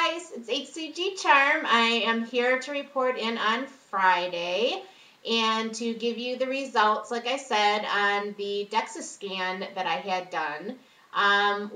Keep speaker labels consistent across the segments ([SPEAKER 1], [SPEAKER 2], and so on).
[SPEAKER 1] guys, it's HCG Charm. I am here to report in on Friday and to give you the results, like I said, on the Dexascan that I had done.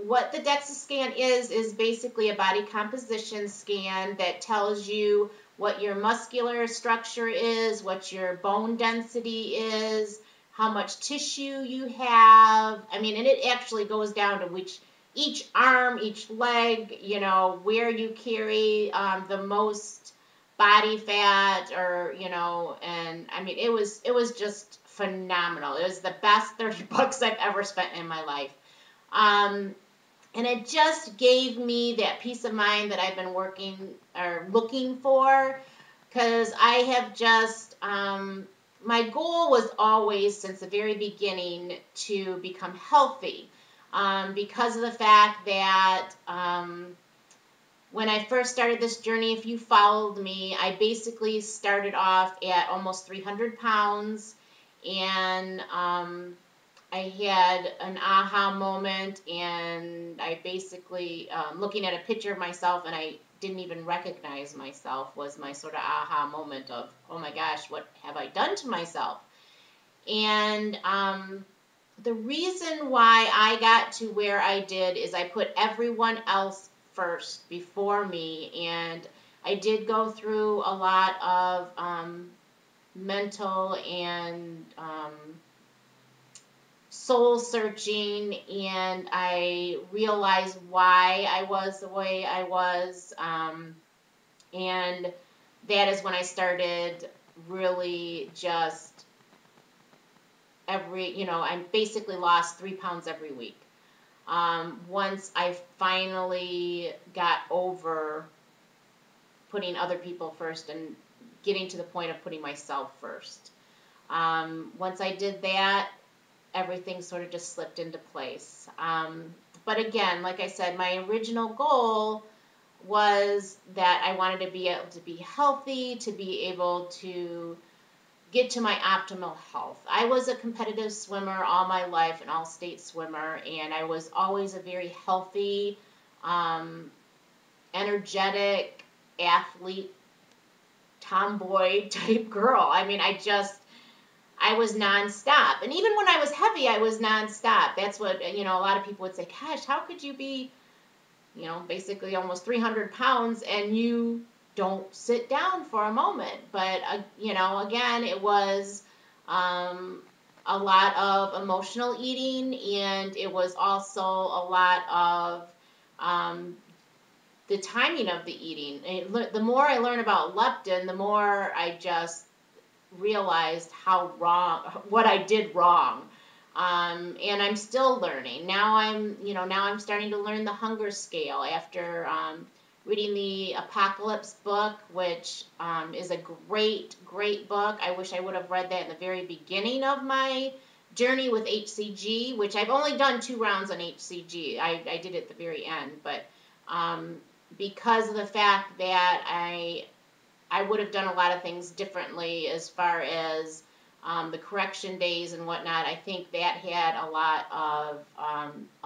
[SPEAKER 1] What the Dexascan is basically a body composition scan that tells you what your muscular structure is, what your bone density is, how much tissue you have. I mean, and it actually goes down to which each arm, each leg, you know, where you carry the most body fat, or and I mean, it was just phenomenal. It was the best $30 I've ever spent in my life. And it just gave me that peace of mind that I've been working or looking for, because I have just, my goal was always since the very beginning to become healthy, because of the fact that when I first started this journey, if you followed me, I basically started off at almost 300 pounds, and I had an aha moment, and I basically, looking at a picture of myself, and I didn't even recognize myself, was my sort of aha moment of, oh my gosh, what have I done to myself? And the reason why I got to where I did is I put everyone else first before me, and I did go through a lot of mental and soul searching, and I realized why I was the way I was, and that is when I started really just I basically lost 3 pounds every week. Once I finally got over putting other people first and getting to the point of putting myself first. Once I did that, everything sort of just slipped into place. But again, like I said, my original goal was that I wanted to be able to be healthy, to be able to get to my optimal health. I was a competitive swimmer all my life, an all-state swimmer, and I was always a very healthy, energetic, athlete, tomboy type girl. I mean, I was nonstop. And even when I was heavy, I was nonstop. That's what, a lot of people would say, gosh, how could you be, basically almost 300 pounds and you don't sit down for a moment? But, again, it was a lot of emotional eating, and it was also a lot of the timing of the eating. The more I learn about leptin, the more I just realized what I did wrong. And I'm still learning. Now I'm starting to learn the hunger scale after reading the Apocalypse book, which is a great, great book. I wish I would have read that in the very beginning of my journey with HCG, which I've only done 2 rounds on HCG. I did it at the very end, but because of the fact that I would have done a lot of things differently as far as the correction days and whatnot. I think that had a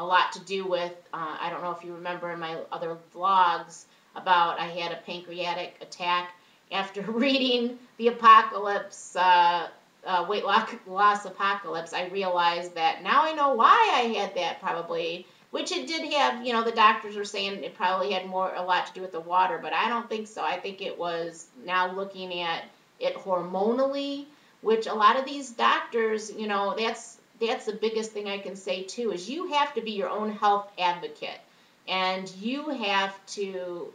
[SPEAKER 1] lot to do with, I don't know if you remember in my other vlogs about I had a pancreatic attack after reading the Apocalypse, Weight Loss Apocalypse. I realized that now I know why I had that, probably. Which it did have, the doctors were saying it probably had a lot to do with the water, but I don't think so. I think it was, now looking at it hormonally, which a lot of these doctors, that's the biggest thing I can say too, is you have to be your own health advocate, and you have to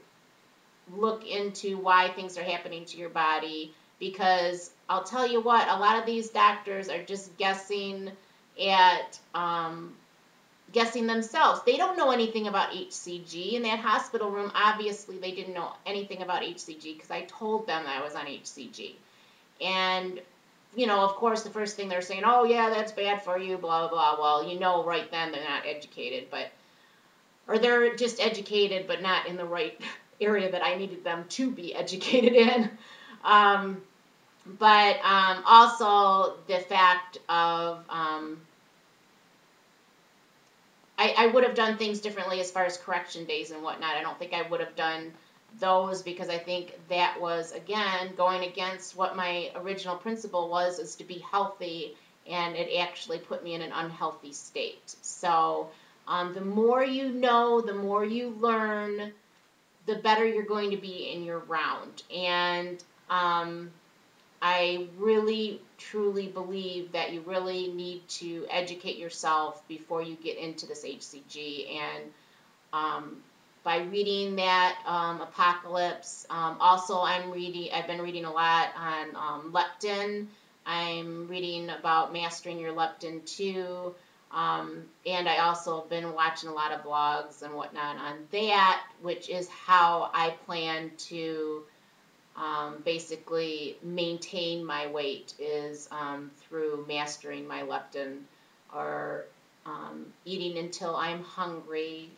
[SPEAKER 1] look into why things are happening to your body, because I'll tell you what, a lot of these doctors are just guessing themselves. They don't know anything about HCG. In that hospital room, obviously they didn't know anything about HCG, because I told them I was on HCG. And, of course, the first thing they're saying, oh yeah, that's bad for you, blah, blah, blah. Well, right then they're not educated, or they're just educated, but not in the right area that I needed them to be educated in. But also the fact of, I would have done things differently as far as correction days and whatnot. I don't think I would have done those because I think that was, again, going against what my original principle was, is to be healthy, and it actually put me in an unhealthy state. So the more you know, the more you learn, the better you're going to be in your round. And I really, truly believe that you really need to educate yourself before you get into this HCG. And by reading that Apocalypse, also I've been reading a lot on leptin. I'm reading about mastering your leptin too. And I also have been watching a lot of blogs and whatnot on that, which is how I plan to basically maintain my weight, is through mastering my leptin, or eating until I'm hungry,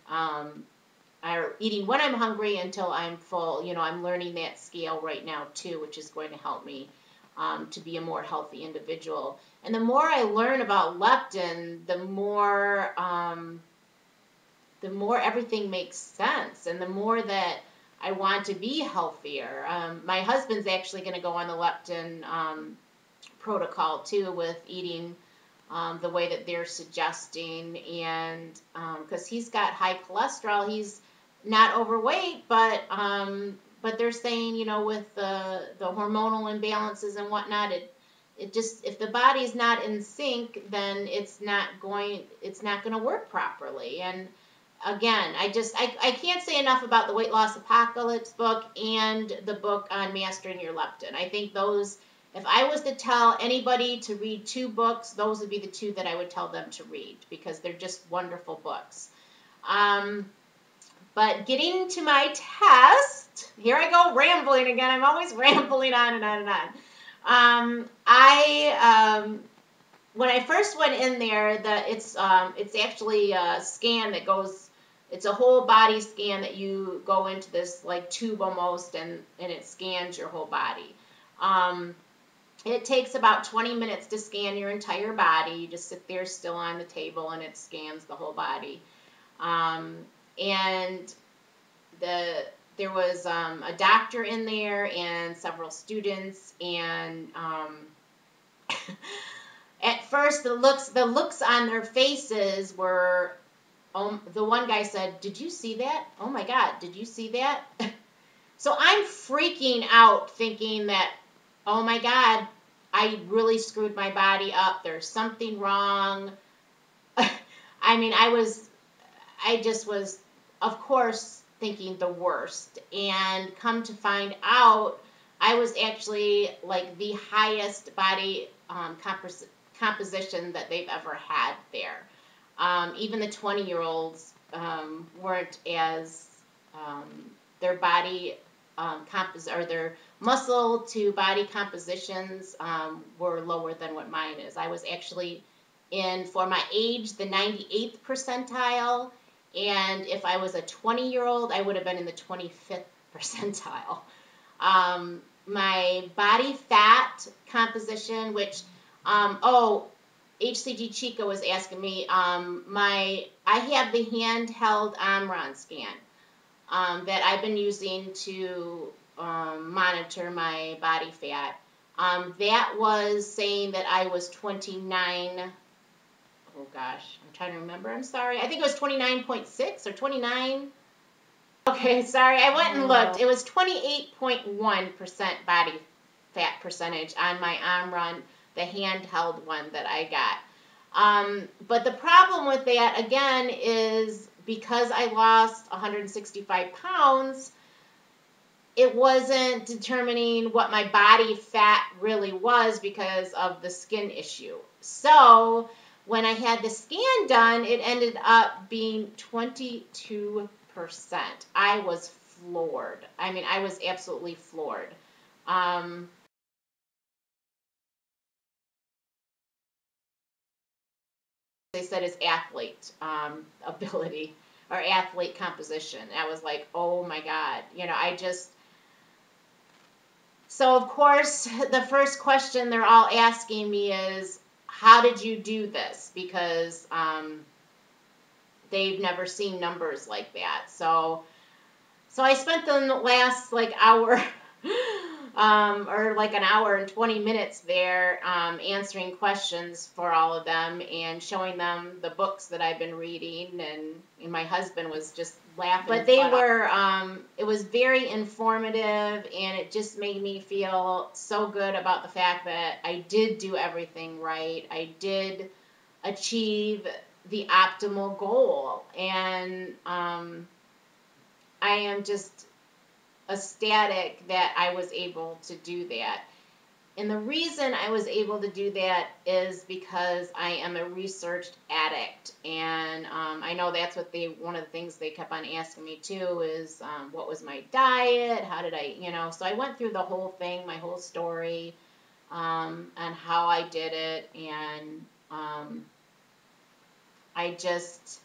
[SPEAKER 1] or eating when I'm hungry until I'm full. You know, I'm learning that scale right now too, which is going to help me to be a more healthy individual. And the more I learn about leptin, the more everything makes sense, and the more that I want to be healthier. My husband's actually going to go on the leptin protocol too, with eating the way that they're suggesting, and because he's got high cholesterol, he's not overweight, but they're saying, you know, with the hormonal imbalances and whatnot, it just, if the body's not in sync, then it's not going to work properly. And again, I can't say enough about the Weight Loss Apocalypse book and the book on Mastering Your Leptin. I think those, if I was to tell anybody to read two books, those would be the two that I would tell them to read, because they're just wonderful books. But getting to my test, here I go rambling again. I'm always rambling on and on and on. When I first went in there, it's actually a scan that goes, it's a whole body scan that you go into this like tube almost, and it scans your whole body. It takes about 20 minutes to scan your entire body. You just sit there still on the table, and it scans the whole body. And there was a doctor in there and several students, and at first the looks on their faces were, the one guy said, "Did you see that? Oh my God, did you see that?" So I'm freaking out, thinking that, oh my God, I really screwed my body up. There's something wrong. I mean, I just was, of course, thinking the worst. And come to find out, I was actually like the highest body composition that they've ever had there. Even the 20-year-olds weren't as, their body or their muscle to body compositions were lower than what mine is. I was actually in, for my age, the 98th percentile, and if I was a 20-year-old, I would have been in the 25th percentile. My body fat composition, which, HCG Chica was asking me, I have the handheld Omron scan that I've been using to monitor my body fat. That was saying that I was 29. Oh gosh, I'm trying to remember. I'm sorry. I think it was 29.6 or 29. Okay, sorry. I went and looked. It was 28.1% body fat percentage on my Omron, the handheld one that I got. But the problem with that, again, is because I lost 165 pounds, it wasn't determining what my body fat really was because of the skin issue. So when I had the scan done, it ended up being 22%. I was floored. I mean, I was absolutely floored. They said is athlete ability or athlete composition. I was like, oh my God. You know, so of course, the first question they're all asking me is, how did you do this? Because they've never seen numbers like that. So So I spent the last like hour, or like an hour and 20 minutes there, answering questions for all of them and showing them the books that I've been reading, and my husband was just laughing. But they were, it was very informative, and it just made me feel so good about the fact that I did do everything right. I did achieve the optimal goal, and I am just ecstatic that I was able to do that. And the reason I was able to do that is because I am a researched addict. And I know that's what one of the things they kept on asking me too is what was my diet? How did I, so I went through the whole thing, my whole story, and how I did it. And I just,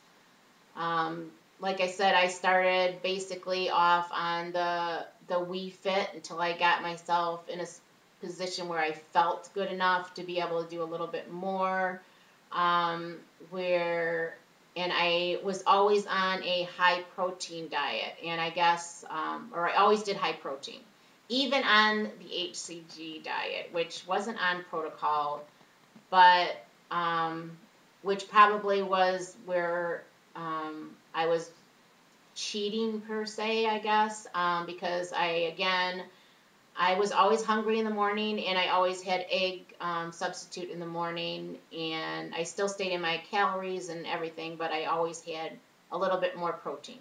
[SPEAKER 1] like I said, I started basically off on the Wii Fit until I got myself in a position where I felt good enough to be able to do a little bit more. And I was always on a high protein diet, and I guess, or I always did high protein, even on the HCG diet, which wasn't on protocol, but which probably was where I was cheating per se, I guess, because I was always hungry in the morning, and I always had egg substitute in the morning, and I still stayed in my calories and everything, but I always had a little bit more protein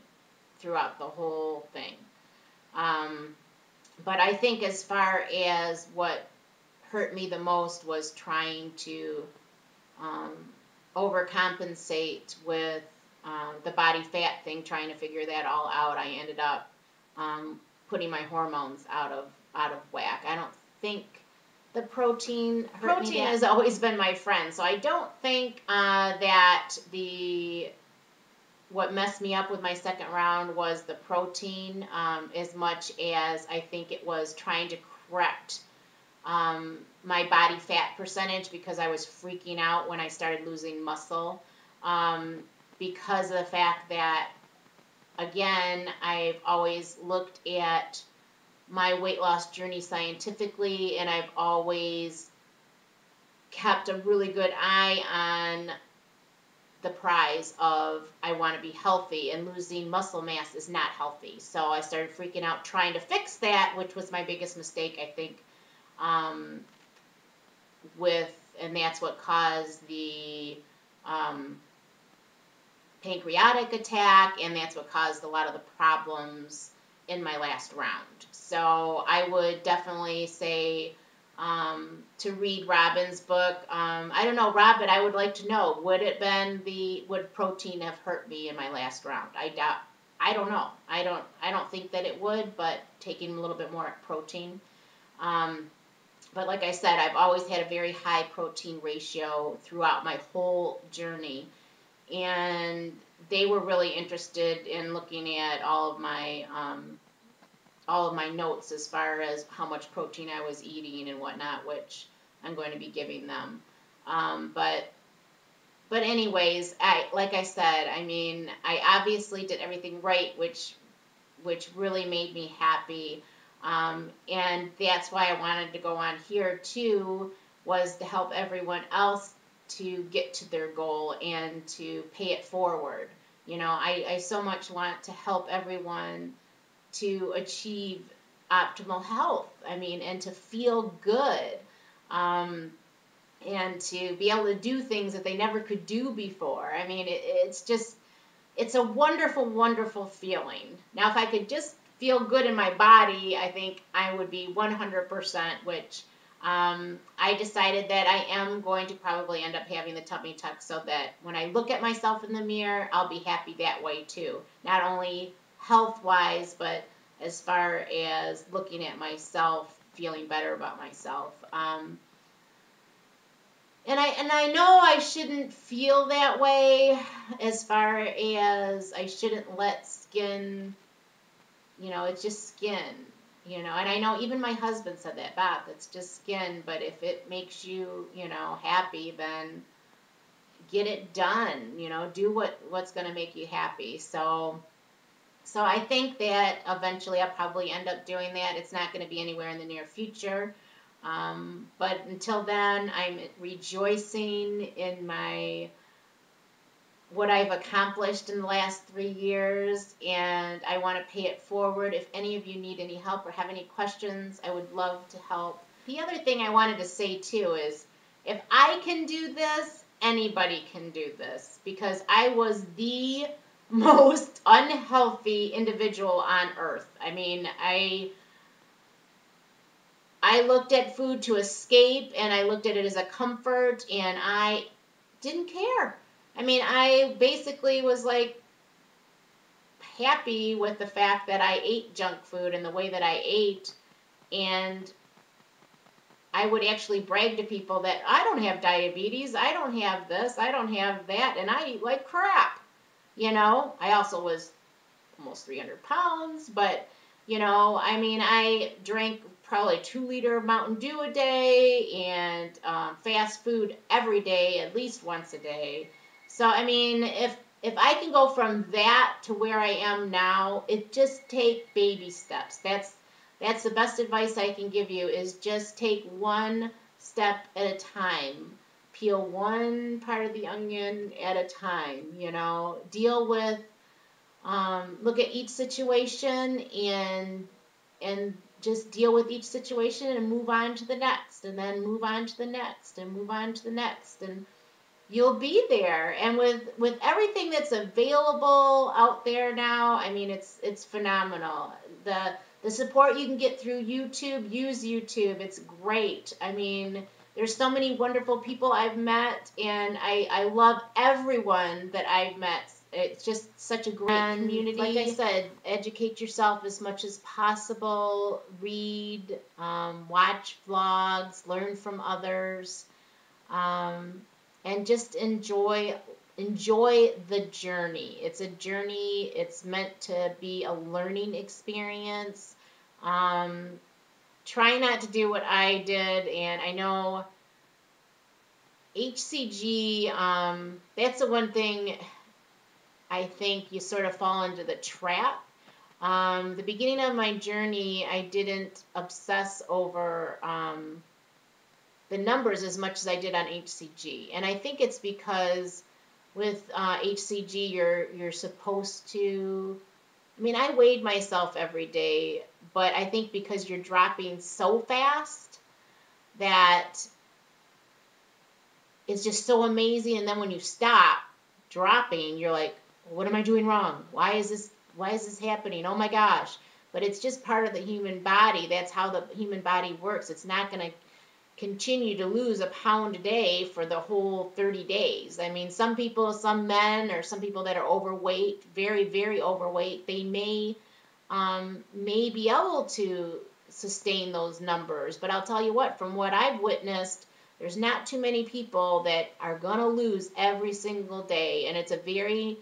[SPEAKER 1] throughout the whole thing. But I think as far as what hurt me the most was trying to overcompensate with the body fat thing, trying to figure that all out. I ended up putting my hormones out of whack. I don't think the protein has always been my friend, so I don't think that what messed me up with my second round was the protein as much as I think it was trying to correct my body fat percentage, because I was freaking out when I started losing muscle, because of the fact that, again, I've always looked at my weight loss journey scientifically, and I've always kept a really good eye on the prize of I want to be healthy, and losing muscle mass is not healthy. So I started freaking out trying to fix that, which was my biggest mistake, I think, and that's what caused the pancreatic attack, and that's what caused a lot of the problems in my last round. So I would definitely say to read Robin's book. I don't know, Robin, I would like to know, would protein have hurt me in my last round? I don't know. I don't think that it would, but taking a little bit more protein. But like I said, I've always had a very high protein ratio throughout my whole journey. And they were really interested in looking at all of my notes as far as how much protein I was eating and whatnot, which I'm going to be giving them. But anyways, like I said, I mean, I obviously did everything right, which really made me happy. And that's why I wanted to go on here too, was to help everyone else to get to their goal and to pay it forward. I so much want to help everyone to achieve optimal health. I mean, and to feel good, and to be able to do things that they never could do before. I mean, it's a wonderful, wonderful feeling. Now, if I could just feel good in my body, I think I would be 100%, which I decided that I am going to probably end up having the tummy tuck, so that when I look at myself in the mirror, I'll be happy that way too. Not only health-wise, but as far as looking at myself, feeling better about myself. And I know I shouldn't feel that way, as far as I shouldn't let skin, it's just skin, and I know even my husband said that, Bob, it's just skin, but if it makes you, happy, then get it done, do what's going to make you happy. So So I think that eventually I'll probably end up doing that. It's not going to be anywhere in the near future. But until then, I'm rejoicing in what I've accomplished in the last 3 years, and I want to pay it forward. If any of you need any help or have any questions, I would love to help. The other thing I wanted to say too is, if I can do this, anybody can do this, because I was the most unhealthy individual on earth. I mean, I looked at food to escape, and I looked at it as a comfort, and I didn't care. I mean, I basically was like happy with the fact that I ate junk food and the way that I ate, and I would actually brag to people that I don't have diabetes, I don't have this, I don't have that, and I eat like crap. I also was almost 300 pounds, but, I mean, I drank probably 2 liter Mountain Dew a day, and fast food every day, at least once a day. So, I mean, if I can go from that to where I am now, it just take baby steps. That's the best advice I can give you, is just take one step at a time. Peel one part of the onion at a time, deal with, look at each situation and just deal with each situation and move on to the next, and then move on to the next, and move on to the next, and you'll be there. And with everything that's available out there now, I mean, it's phenomenal. The support you can get through YouTube, use YouTube. It's great. I mean, there's so many wonderful people I've met, and I love everyone that I've met. It's just such a great community. Like I said, educate yourself as much as possible. Read, watch vlogs, learn from others, and just enjoy the journey. It's a journey. It's meant to be a learning experience. Try not to do what I did, and I know HCG, that's the one thing I think you sort of fall into the trap. The beginning of my journey, I didn't obsess over the numbers as much as I did on HCG. And I think it's because with HCG, you're supposed to, I mean, I weighed myself every day, but I think because you're dropping so fast that it's just so amazing. And then when you stop dropping, you're like, what am I doing wrong? Why is this happening? Oh my gosh. But it's just part of the human body. That's how the human body works. It's not going to continue to lose a pound a day for the whole 30 days. I mean, some people, some men, or some people that are overweight, very, very overweight, they may be able to sustain those numbers. But I'll tell you what, from what I've witnessed, there's not too many people that are going to lose every single day. And it's a very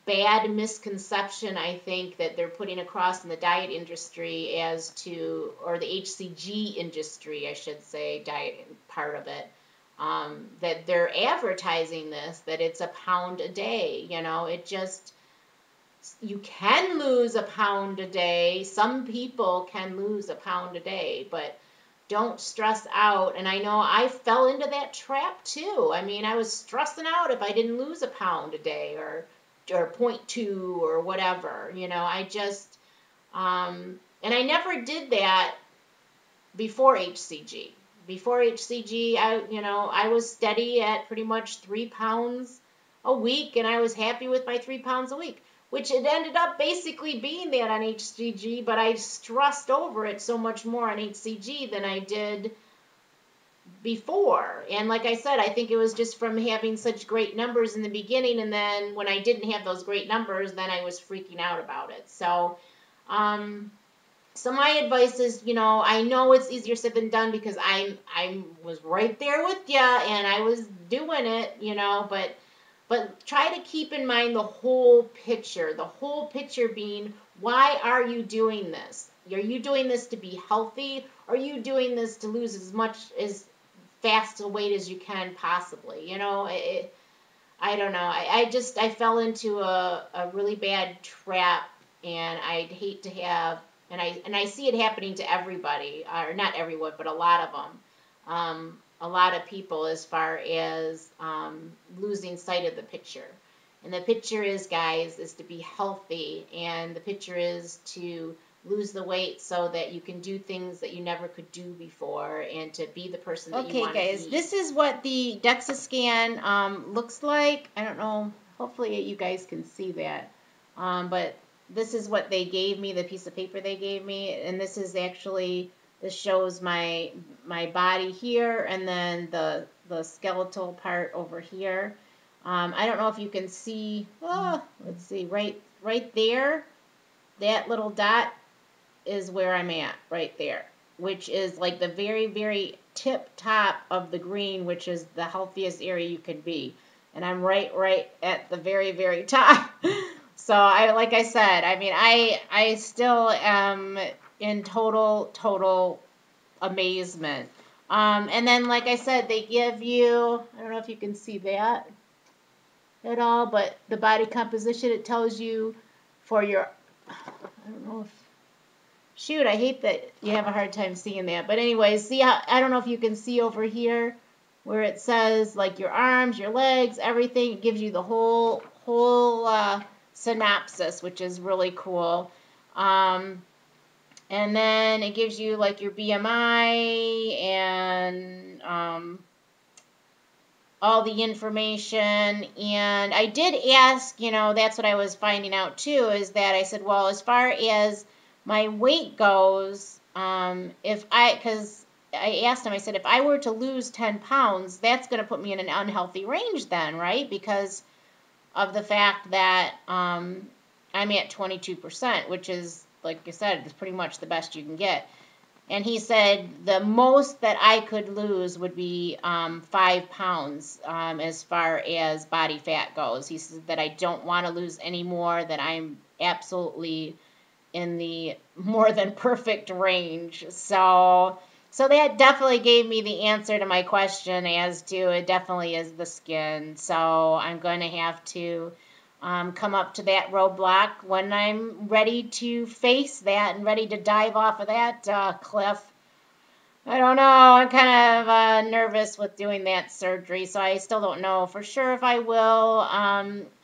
[SPEAKER 1] bad misconception, I think, that they're putting across in the diet industry as to, or the HCG industry, I should say, diet part of it, that they're advertising this, that it's a pound a day. It just, you can lose a pound a day. Some people can lose a pound a day, but don't stress out. And I know I fell into that trap too. I mean, I was stressing out if I didn't lose a pound a day, or 0.2 or whatever. I just, and I never did that before HCG. Before HCG, I was steady at pretty much 3 pounds a week, and I was happy with my 3 pounds a week, which it ended up basically being that on HCG, but I stressed over it so much more on HCG than I did before. And like I said, I think it was just from having such great numbers in the beginning, and then when I didn't have those great numbers, then I was freaking out about it. So my advice is, I know it's easier said than done, because I was right there with you and I was doing it, but try to keep in mind the whole picture being, why are you doing this? Are you doing this to be healthy? Are you doing this to lose as fast a weight as you can possibly? I don't know. I fell into a really bad trap and I'd hate to have, and I see it happening to everybody, or not everyone, but a lot of them, a lot of people, as far as losing sight of the picture. And the picture is, guys, is to be healthy, and the picture is to lose the weight so that you can do things that you never could do before, and to be the person that you want to be. Okay, guys, this is what the Dexascan looks like. I don't know, hopefully you guys can see that, but this is what they gave me, the piece of paper they gave me, and this is actually, this shows my body here, and then the skeletal part over here. I don't know if you can see, let's see, right there, that little dot is where I'm at, right there, which is like the very, very tip top of the green, which is the healthiest area you could be. And I'm right at the very, very top. So like I said, I mean, I still am in total amazement. And then, like I said, they give you, I don't know if you can see that at all, but the body composition, it tells you for your, I don't know if, shoot, I hate that you have a hard time seeing that. But anyways, see how, I don't know if you can see over here where it says like your arms, your legs, everything. It gives you the whole synopsis, which is really cool. And then it gives you like your BMI and all the information. And I did ask, you know, that's what I was finding out too, is that I said, well, as far as my weight goes, because I asked him, I said, if I were to lose 10 pounds, that's going to put me in an unhealthy range then, right? Because of the fact that I'm at 22%, which is, like I said, is pretty much the best you can get. And he said the most that I could lose would be 5 pounds as far as body fat goes. He said that I don't want to lose any more, that I'm absolutely in the more than perfect range. So that definitely gave me the answer to my question as to it definitely is the skin. So I'm going to have to come up to that roadblock when I'm ready to face that and ready to dive off of that cliff. I don't know. I'm kind of nervous with doing that surgery, so I still don't know for sure if I will.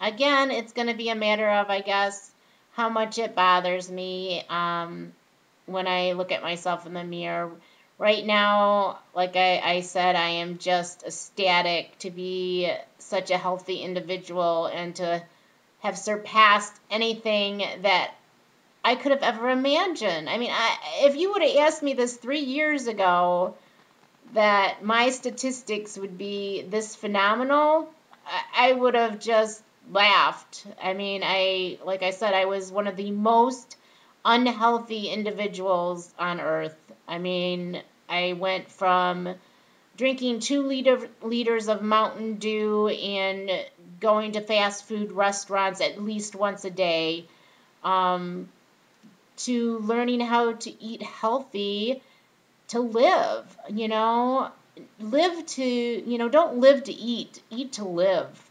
[SPEAKER 1] Again, it's going to be a matter of, I guess, how much it bothers me when I look at myself in the mirror. Right now, like I said, I am just ecstatic to be such a healthy individual and to have surpassed anything that I could have ever imagined. I mean, if you would have asked me this 3 years ago that my statistics would be this phenomenal, I would have just laughed. I mean, like I said, I was one of the most unhealthy individuals on earth. I mean, I went from drinking 2 liters of Mountain Dew and going to fast food restaurants at least once a day, to learning how to eat healthy, to live, live to, don't live to eat to live.